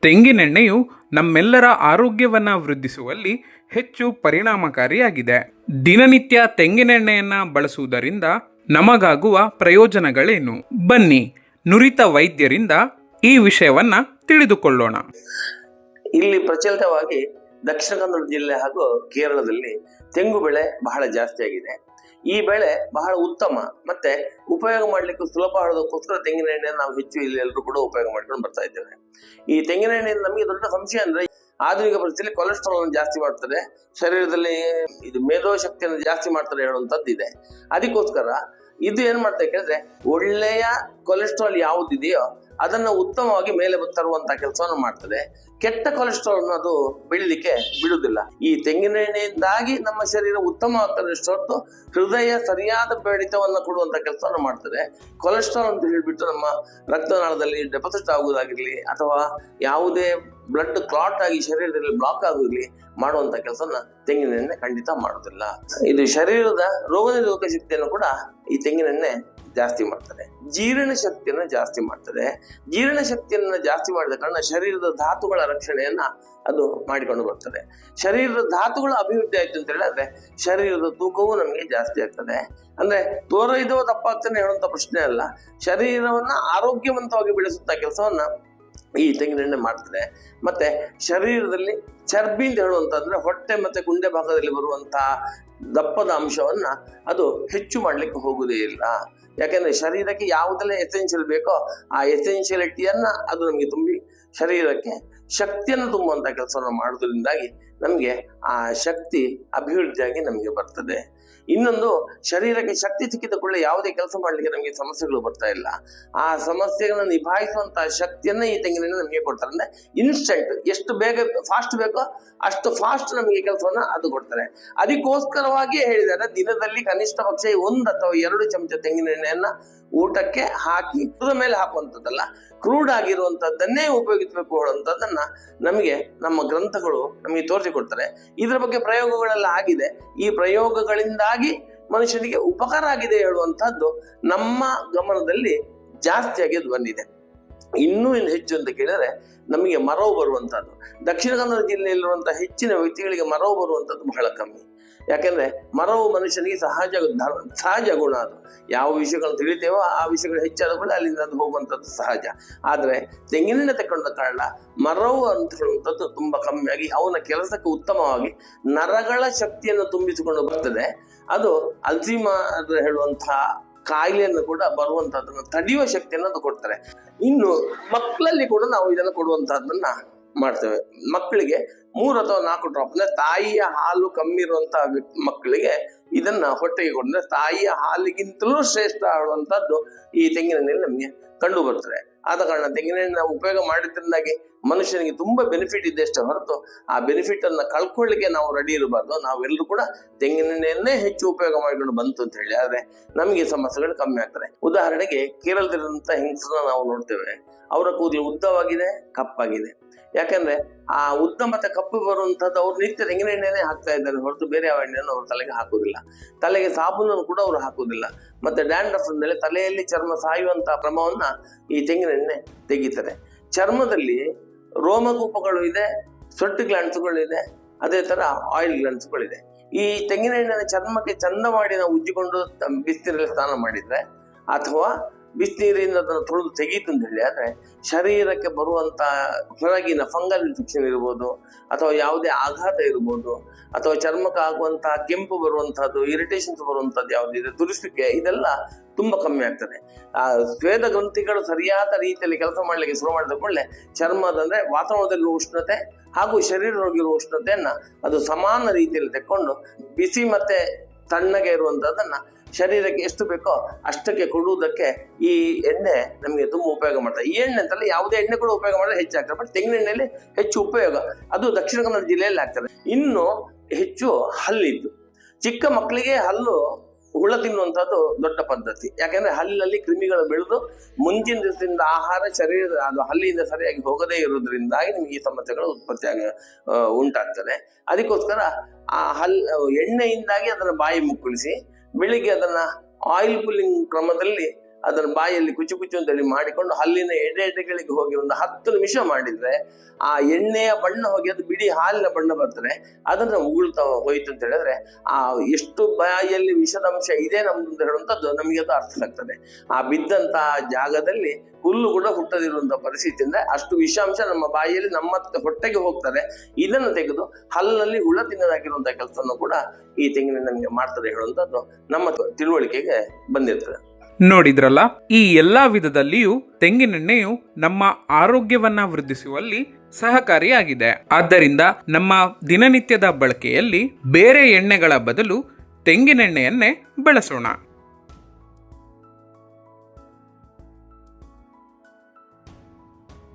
ತೆಂಗಿನೆಣ್ಣೆಯು ನಮ್ಮೆಲ್ಲರ ಆರೋಗ್ಯವನ್ನು ವೃದ್ಧಿಸುವಲ್ಲಿ ಹೆಚ್ಚು ಪರಿಣಾಮಕಾರಿಯಾಗಿದೆ. ದಿನನಿತ್ಯ ತೆಂಗಿನೆಣ್ಣೆಯನ್ನು ಬಳಸುವುದರಿಂದ ನಮಗಾಗುವ ಪ್ರಯೋಜನಗಳೇನು? ಬನ್ನಿ, ನುರಿತ ವೈದ್ಯರಿಂದ ಈ ವಿಷಯವನ್ನ ತಿಳಿದುಕೊಳ್ಳೋಣ. ಇಲ್ಲಿ ಪ್ರಚಲಿತವಾಗಿ ದಕ್ಷಿಣ ಕನ್ನಡ ಜಿಲ್ಲೆ ಹಾಗೂ ಕೇರಳದಲ್ಲಿ ತೆಂಗು ಬೆಳೆ ಬಹಳ ಜಾಸ್ತಿ ಆಗಿದೆ. ಈ ಬೆಳೆ ಬಹಳ ಉತ್ತಮ ಮತ್ತೆ ಉಪಯೋಗ ಮಾಡ್ಲಿಕ್ಕೆ ಸುಲಭ ಆಡೋದಕ್ಕೋಸ್ಕರ ತೆಂಗಿನ ಎಣ್ಣೆಯನ್ನು ನಾವು ಹೆಚ್ಚು ಇಲ್ಲಿ ಎಲ್ಲರೂ ಕೂಡ ಉಪಯೋಗ ಮಾಡ್ಕೊಂಡು ಬರ್ತಾ ಇದ್ದೇವೆ. ಈ ತೆಂಗಿನ ಎಣ್ಣೆಯಿಂದ ನಮಗೆ ದೊಡ್ಡ ಸಂಶಯ ಅಂದ್ರೆ ಆಧುನಿಕ ಪರಿಸ್ಥಿತಿಯಲ್ಲಿ ಕೊಲೆಸ್ಟ್ರಾಲ್ ಜಾಸ್ತಿ ಮಾಡ್ತಾರೆ, ಶರೀರದಲ್ಲಿ ಇದು ಮೇಧೋ ಶಕ್ತಿಯನ್ನು ಜಾಸ್ತಿ ಮಾಡ್ತಾರೆ ಹೇಳುವಂತದ್ದು ಇದೆ. ಅದಕ್ಕೋಸ್ಕರ ಇದು ಏನ್ ಮಾಡ್ತಾ ಕೇಳಿದ್ರೆ ಒಳ್ಳೆಯ ಕೊಲೆಸ್ಟ್ರಾಲ್ ಯಾವುದಿದೆಯೋ ಅದನ್ನ ಉತ್ತಮವಾಗಿ ಮೇಲೆ ತರುವಂತ ಕೆಲಸವನ್ನು ಮಾಡ್ತದೆ. ಕೆಟ್ಟ ಕೊಲೆಸ್ಟ್ರಾಲ್ ಅದು ಬೆಳಿಲಿಕ್ಕೆ ಬಿಡುವುದಿಲ್ಲ. ಈ ತೆಂಗಿನ ಎಣ್ಣೆಯಿಂದಾಗಿ ನಮ್ಮ ಶರೀರ ಉತ್ತಮವಾಗ್ತದೆ ಹೊರತು ಹೃದಯ ಸರಿಯಾದ ಬಡಿತವನ್ನು ಕೊಡುವಂತ ಕೆಲಸವನ್ನು ಮಾಡ್ತದೆ. ಕೊಲೆಸ್ಟ್ರಾಲ್ ಅಂತ ಹೇಳಿಬಿಟ್ಟು ನಮ್ಮ ರಕ್ತನಾಳದಲ್ಲಿ ಡೆಪಾಸಿಟ್ ಆಗುವುದಾಗಿರ್ಲಿ ಅಥವಾ ಯಾವುದೇ ಬ್ಲಡ್ ಕ್ಲಾಟ್ ಆಗಿ ಶರೀರದಲ್ಲಿ ಬ್ಲಾಕ್ ಆಗೋದಿರ್ಲಿ ಮಾಡುವಂತ ಕೆಲಸನ ತೆಂಗಿನ ಎಣ್ಣೆ ಖಂಡಿತ ಮಾಡುದಿಲ್ಲ. ಇದು ಶರೀರದ ರೋಗ ನಿರೋಧಕ ಶಕ್ತಿಯನ್ನು ಕೂಡ ಈ ತೆಂಗಿನ ಎಣ್ಣೆ ಜಾಸ್ತಿ ಮಾಡ್ತದೆ. ಜೀರ್ಣ ಶಕ್ತಿಯನ್ನ ಜಾಸ್ತಿ ಮಾಡ್ತದೆ. ಜೀರ್ಣ ಶಕ್ತಿಯನ್ನ ಜಾಸ್ತಿ ಮಾಡಿದ ಕಾರಣ ಶರೀರದ ಧಾತುಗಳ ರಕ್ಷಣೆಯನ್ನ ಅದು ಮಾಡಿಕೊಂಡು ಬರ್ತದೆ. ಶರೀರದ ಧಾತುಗಳ ಅಭಿವೃದ್ಧಿ ಆಯ್ತು ಅಂತ ಹೇಳಿದ್ರೆ ಶರೀರದ ತೂಕವೂ ನಮಗೆ ಜಾಸ್ತಿ ಆಗ್ತದೆ. ಅಂದ್ರೆ ತೋರ ಇದೋ ದಪ್ಪ ಆಗ್ತಾನೆ ಹೇಳುವಂತ ಪ್ರಶ್ನೆ ಅಲ್ಲ, ಶರೀರವನ್ನ ಆರೋಗ್ಯವಂತವಾಗಿ ಬೆಳೆಸುತ್ತ ಕೆಲಸವನ್ನ ಈ ತೆಂಗಿನೆಣ್ಣೆ ಮಾಡ್ತದೆ. ಮತ್ತೆ ಶರೀರದಲ್ಲಿ ಚರ್ಬಿ ಅಂತ ಹೇಳುವಂತಂದ್ರೆ ಹೊಟ್ಟೆ ಮತ್ತೆ ಗುಂಡೆ ಭಾಗದಲ್ಲಿ ಬರುವಂತಹ ದಪ್ಪದ ಅಂಶವನ್ನ ಅದು ಹೆಚ್ಚು ಮಾಡ್ಲಿಕ್ಕೆ ಹೋಗುವುದೇ ಇಲ್ಲ. ಯಾಕೆಂದ್ರೆ ಶರೀರಕ್ಕೆ ಯಾವುದೆಲ್ಲ ಎಸೆನ್ಷಿಯಲ್ ಬೇಕೋ ಆ ಎಸೆನ್ಷಿಯಲಿಟಿಯನ್ನ ಅದು ನಮಗೆ ತುಂಬಿ ಶರೀರಕ್ಕೆ ಶಕ್ತಿಯನ್ನು ತುಂಬುವಂತ ಕೆಲಸವನ್ನು ಮಾಡೋದ್ರಿಂದಾಗಿ ನಮ್ಗೆ ಆ ಶಕ್ತಿ ಅಭಿವೃದ್ಧಿಯಾಗಿ ನಮಗೆ ಬರ್ತದೆ. ಇನ್ನೊಂದು, ಶರೀರಕ್ಕೆ ಶಕ್ತಿ ಸಿಕ್ಕಿದ ಕೂಡಲೇ ಯಾವುದೇ ಕೆಲಸ ಮಾಡ್ಲಿಕ್ಕೆ ನಮಗೆ ಸಮಸ್ಯೆಗಳು ಬರ್ತಾ ಇಲ್ಲ. ಆ ಸಮಸ್ಯೆಗಳನ್ನ ನಿಭಾಯಿಸುವಂತಹ ಶಕ್ತಿಯನ್ನ ಈ ತೆಂಗಿನೆಣ್ಣೆ ನಮಗೆ ಕೊಡ್ತಾರೆ. ಅಂದ್ರೆ ಇನ್ಸ್ಟೆಂಟ್, ಎಷ್ಟು ಬೇಗ ಫಾಸ್ಟ್ ಬೇಕೋ ಅಷ್ಟು ಫಾಸ್ಟ್ ನಮಗೆ ಕೆಲಸವನ್ನ ಅದು ಕೊಡ್ತಾರೆ. ಅದಕ್ಕೋಸ್ಕರವಾಗಿ ಹೇಳಿದ್ದಾರೆ ದಿನದಲ್ಲಿ ಕನಿಷ್ಠ ಪಕ್ಷ 1 ಅಥವಾ 2 ಚಮಚ ತೆಂಗಿನೆಣ್ಣೆಯನ್ನ ಊಟಕ್ಕೆ ಹಾಕಿ ಮೇಲೆ ಹಾಕುವಂಥದ್ದಲ್ಲ, ಕ್ರೂಡ್ ಆಗಿರುವಂತದ್ದನ್ನೇ ಉಪಯೋಗಿಸಬೇಕು ಹೇಳುವಂಥದ್ದನ್ನ ನಮಗೆ ನಮ್ಮ ಗ್ರಂಥಗಳು ನಮಗೆ ತೋರಿಸಿಕೊಡ್ತಾರೆ. ಇದರ ಬಗ್ಗೆ ಪ್ರಯೋಗಗಳೆಲ್ಲ ಆಗಿದೆ. ಈ ಪ್ರಯೋಗಗಳಿಂದಾಗಿ ಮನುಷ್ಯನಿಗೆ ಉಪಕಾರ ಆಗಿದೆ ಹೇಳುವಂತಹದ್ದು ನಮ್ಮ ಗಮನದಲ್ಲಿ ಜಾಸ್ತಿಯಾಗಿ ಬಂದಿದೆ. ಇನ್ನೂ ಹೆಚ್ಚು ಅಂತ ಕೇಳಿದ್ರೆ ನಮಗೆ ಮರವು ಬರುವಂತಹದ್ದು, ದಕ್ಷಿಣ ಕನ್ನಡ ಜಿಲ್ಲೆಯಲ್ಲಿರುವಂತಹ ಹೆಚ್ಚಿನ ವ್ಯಕ್ತಿಗಳಿಗೆ ಮರವು ಬರುವಂತದ್ದು ಬಹಳ ಕಮ್ಮಿ. ಯಾಕೆಂದ್ರೆ ಮರವು ಮನುಷ್ಯನಿಗೆ ಸಹಜ ಗುಣ. ಅದು ಯಾವ ವಿಷಯಗಳನ್ನು ತಿಳಿತೇವೋ ಆ ವಿಷಯಗಳು ಹೆಚ್ಚಾದ ಕೂಡ ಅಲ್ಲಿಂದ ಅದು ಹೋಗುವಂಥದ್ದು ಸಹಜ. ಆದ್ರೆ ತೆಂಗಿನೆಣ್ಣೆ ತಕೊಂಡ ಕಾರಣ ಮರವು ಅಂತ ಹೇಳುವಂಥದ್ದು ತುಂಬಾ ಕಮ್ಮಿಯಾಗಿ ಅವನ ಕೆಲಸಕ್ಕೆ ಉತ್ತಮವಾಗಿ ನರಗಳ ಶಕ್ತಿಯನ್ನು ತುಂಬಿಸಿಕೊಂಡು ಬರ್ತದೆ. ಅದು ಅಲ್ಝೀಮರ್ ಹೇಳುವಂತಹ ಕಾಯಿಲೆಯನ್ನು ಕೂಡ ಬರುವಂತಹದನ್ನ ತಡೆಯುವ ಶಕ್ತಿಯನ್ನು ಅದು ಕೊಡ್ತಾರೆ. ಇನ್ನು ಮಕ್ಕಳಲ್ಲಿ ಕೂಡ ನಾವು ಇದನ್ನು ಕೊಡುವಂತಹದನ್ನ ಮಾಡ್ತೇವೆ. ಮಕ್ಕಳಿಗೆ 3 ಅಥವಾ 4 ಡ್ರಾಪ್ ಅಂದ್ರೆ ತಾಯಿಯ ಹಾಲು ಕಮ್ಮಿ ಇರುವಂತಹ ಮಕ್ಕಳಿಗೆ ಇದನ್ನ ಹೊಟ್ಟೆಗೆ ಕೊಟ್ಟರೆ ತಾಯಿಯ ಹಾಲಿಗಿಂತಲೂ ಶ್ರೇಷ್ಠ ಆಡುವಂತದ್ದು ಈ ತೆಂಗಿನೆಣ್ಣೆಯಲ್ಲಿ ನಮಗೆ ಕಂಡು ಬರ್ತದೆ. ಆದ ಕಾರಣ ತೆಂಗಿನೆಣ್ಣೆ ನಾವು ಉಪಯೋಗ ಮಾಡಿದ್ರಿಂದಾಗಿ ಮನುಷ್ಯನಿಗೆ ತುಂಬಾ ಬೆನಿಫಿಟ್ ಇದೆ ಅಷ್ಟೇ ಹೊರತು ಆ ಬೆನಿಫಿಟ್ ಅನ್ನ ಕಳ್ಕೊಳ್ಳಿಕ್ಕೆ ನಾವು ರೆಡಿ ಇರಬಾರ್ದು. ನಾವೆಲ್ಲರೂ ಕೂಡ ತೆಂಗಿನೆಣ್ಣೆಯನ್ನೇ ಹೆಚ್ಚು ಉಪಯೋಗ ಮಾಡಿಕೊಂಡು ಬಂತು ಅಂತ ಹೇಳಿ ಆದ್ರೆ ನಮಗೆ ಸಮಸ್ಯೆಗಳು ಕಮ್ಮಿ ಆಗ್ತದೆ. ಉದಾಹರಣೆಗೆ ಕೇರಳದಲ್ಲಿರುವಂತ ಹೆಂಗಸನ್ನ ನಾವು ನೋಡ್ತೇವೆ, ಅವರ ಕೂದಲು ಉದ್ದವಾಗಿದೆ, ಕಪ್ಪಾಗಿದೆ. ಯಾಕಂದ್ರೆ ಆ ಉದ್ದ ಮತ್ತೆ ಕಪ್ಪು ಬರುವಂತದ್ದು ಅವ್ರು ನಿತ್ಯ ತೆಂಗಿನ ಎಣ್ಣೆನೇ ಹಾಕ್ತಾ ಇದ್ದಾರೆ ಹೊರತು ಬೇರೆ ಯಾವ ಎಣ್ಣೆಯನ್ನು ಅವ್ರ ತಲೆಗೆ ಹಾಕುದಿಲ್ಲ. ತಲೆಗೆ ಸಾಬೂನನ್ನು ಕೂಡ ಅವರು ಹಾಕುದಿಲ್ಲ. ಮತ್ತೆ ಡ್ಯಾಂಡ್ರಫ್ ಅಂದ್ರೆ ತಲೆಯಲ್ಲಿ ಚರ್ಮ ಸಾಯುವಂತಹ ಕ್ರಮವನ್ನ ಈ ತೆಂಗಿನ ಎಣ್ಣೆ ತೆಗೀತಾರೆ. ಚರ್ಮದಲ್ಲಿ ರೋಮಕೂಪಗಳು ಇದೆ, ಸ್ವೆಟ್ ಗ್ಲ್ಯಾಂಡ್ಸ್ಗಳು ಇದೆ, ಅದೇ ತರ ಆಯಿಲ್ ಗ್ಲ್ಯಾಂಡ್ಸ್ಗಳಿದೆ. ಈ ತೆಂಗಿನ ಎಣ್ಣೆನ ಚರ್ಮಕ್ಕೆ ಚಂದ ಮಾಡಿ ನಾವು ಉಜ್ಜಿಕೊಂಡು ಬಿಸಿನೀರಲ್ಲಿ ಸ್ನಾನ ಮಾಡಿದ್ರೆ ಅಥವಾ ಬಿಸಿನೀರಿಂದ ಅದನ್ನು ತೊಳೆದು ತೆಗೀತು ಅಂತ ಹೇಳಿ ಆದ್ರೆ ಶರೀರಕ್ಕೆ ಬರುವಂತ ಹೊರಗಿನ ಫಂಗಲ್ ಇನ್ಫೆಕ್ಷನ್ ಇರ್ಬೋದು ಅಥವಾ ಯಾವುದೇ ಆಘಾತ ಇರ್ಬೋದು ಅಥವಾ ಚರ್ಮಕ್ಕೆ ಆಗುವಂತಹ ಕೆಂಪು ಬರುವಂತಹದ್ದು, ಇರಿಟೇಷನ್ಸ್ ಬರುವಂತಹದ್ದು ಯಾವುದಿದೆ, ತುರಿಸುವಿಕೆ, ಇದೆಲ್ಲ ತುಂಬಾ ಕಮ್ಮಿ ಆಗ್ತದೆ. ಆ ಸ್ವೇದ ಗ್ರಂಥಿಗಳು ಸರಿಯಾದ ರೀತಿಯಲ್ಲಿ ಕೆಲಸ ಮಾಡ್ಲಿಕ್ಕೆ ಶುರು ಮಾಡಿದ ಕೂಡಲೇ ಚರ್ಮದಂದ್ರೆ ವಾತಾವರಣದಲ್ಲಿರುವ ಉಷ್ಣತೆ ಹಾಗೂ ಶರೀರದೊಳಗಿರುವ ಉಷ್ಣತೆಯನ್ನ ಅದು ಸಮಾನ ರೀತಿಯಲ್ಲಿ ತೆಕ್ಕೊಂಡು ಬಿಸಿ ಮತ್ತೆ ತಣ್ಣಗೆ ಇರುವಂತಹದನ್ನ ಶರೀರಕ್ಕೆ ಎಷ್ಟು ಬೇಕೋ ಅಷ್ಟಕ್ಕೆ ಕೊಡುವುದಕ್ಕೆ ಈ ಎಣ್ಣೆ ನಮಗೆ ತುಂಬಾ ಉಪಯೋಗ ಮಾಡ್ತಾರೆ. ಈ ಎಣ್ಣೆ ಅಂತಲ್ಲ ಯಾವುದೇ ಎಣ್ಣೆ ಕೂಡ ಉಪಯೋಗ ಮಾಡಿದ್ರೆ ಹೆಚ್ಚಾಗ್ತದೆ, ಬಟ್ ತೆಂಗಿನ ಎಣ್ಣೆಯಲ್ಲಿ ಹೆಚ್ಚು ಉಪಯೋಗ ಅದು ದಕ್ಷಿಣ ಕನ್ನಡ ಜಿಲ್ಲೆಯಲ್ಲಿ ಆಗ್ತದೆ. ಇನ್ನು ಹೆಚ್ಚು ಹಲ್ಲಿದ್ದು ಚಿಕ್ಕ ಮಕ್ಕಳಿಗೆ ಹಲ್ಲು ಹುಳ ತಿನ್ನುವಂಥದ್ದು ದೊಡ್ಡ ಪದ್ಧತಿ. ಯಾಕೆಂದ್ರೆ ಹಲ್ಲಿನಲ್ಲಿ ಕ್ರಿಮಿಗಳು ಬೆಳೆದು ಮುಂಚಿನ ದಿವಸದಿಂದ ಆಹಾರ ಶರೀರದ ಅದು ಹಲ್ಲಿಂದ ಸರಿಯಾಗಿ ಹೋಗದೇ ಇರುವುದರಿಂದಾಗಿ ನಿಮಗೆ ಈ ಸಮಸ್ಯೆಗಳು ಉಂಟಾಗ್ತದೆ. ಅದಕ್ಕೋಸ್ಕರ ಆ ಎಣ್ಣೆಯಿಂದಾಗಿ ಅದನ್ನ ಬಾಯಿ ಮುಕ್ಕಳಿಸಿ ಬೆಳಿಗ್ಗೆ ಅದನ್ನ ಆಯಿಲ್ ಪುಲ್ಲಿಂಗ್ ಕ್ರಮದಲ್ಲಿ ಅದನ್ನು ಬಾಯಲ್ಲಿ ಕುಚು ಕುಚು ಅಂತೇಳಿ ಮಾಡಿಕೊಂಡು ಹಲ್ಲಿನ ಎಡೆಗಳಿಗೆ ಹೋಗಿ ಒಂದು 10 ನಿಮಿಷ ಮಾಡಿದ್ರೆ ಆ ಎಣ್ಣೆಯ ಬಣ್ಣ ಹೋಗಿ ಅದು ಬಿಡಿ ಹಾಲಿನ ಬಣ್ಣ ಬರ್ತದೆ. ಅದನ್ನ ಉಗುಳ್ತಾ ಹೋಯ್ತು ಅಂತ ಹೇಳಿದ್ರೆ ಆ ಎಷ್ಟು ಬಾಯಲ್ಲಿ ವಿಷದಂಶ ಇದೆ ನಮ್ದು ಅಂತ ಹೇಳುವಂಥದ್ದು ನಮಗೆ ಅದು ಅರ್ಥ ಆಗ್ತದೆ. ಆ ಬಿದ್ದಂತಹ ಜಾಗದಲ್ಲಿ ಹುಲ್ಲು ಕೂಡ ಹುಟ್ಟದಿರುವಂತಹ ಪರಿಸ್ಥಿತಿ ಅಂದ್ರೆ ಅಷ್ಟು ವಿಷಾಂಶ ನಮ್ಮ ಬಾಯಿಯಲ್ಲಿ ನಮ್ಮ ಹೊಟ್ಟೆಗೆ ಹೋಗ್ತದೆ. ಇದನ್ನು ತೆಗೆದು ಹಲ್ಲಲ್ಲಿ ಹುಳ ತಿನ್ನದಾಗಿರುವಂತಹ ಕೆಲಸವನ್ನು ಕೂಡ ಈ ತೆಂಗಿನ ನಮಗೆ ಮಾಡ್ತದೆ ಹೇಳುವಂಥದ್ದು ನಮ್ಮ ತಿಳುವಳಿಕೆಗೆ ಬಂದಿರ್ತದೆ. ನೋಡಿದ್ರಲ್ಲ, ಈ ಎಲ್ಲಾ ವಿಧದಲ್ಲಿಯೂ ತೆಂಗಿನೆಣ್ಣೆಯು ನಮ್ಮ ಆರೋಗ್ಯವನ್ನ ವೃದ್ಧಿಸುವಲ್ಲಿ ಸಹಕಾರಿಯಾಗಿದೆ. ಆದ್ದರಿಂದ ನಮ್ಮ ದಿನನಿತ್ಯದ ಬಳಕೆಯಲ್ಲಿ ಬೇರೆ ಎಣ್ಣೆಗಳ ಬದಲು ತೆಂಗಿನೆಣ್ಣೆಯನ್ನೇ ಬಳಸೋಣ.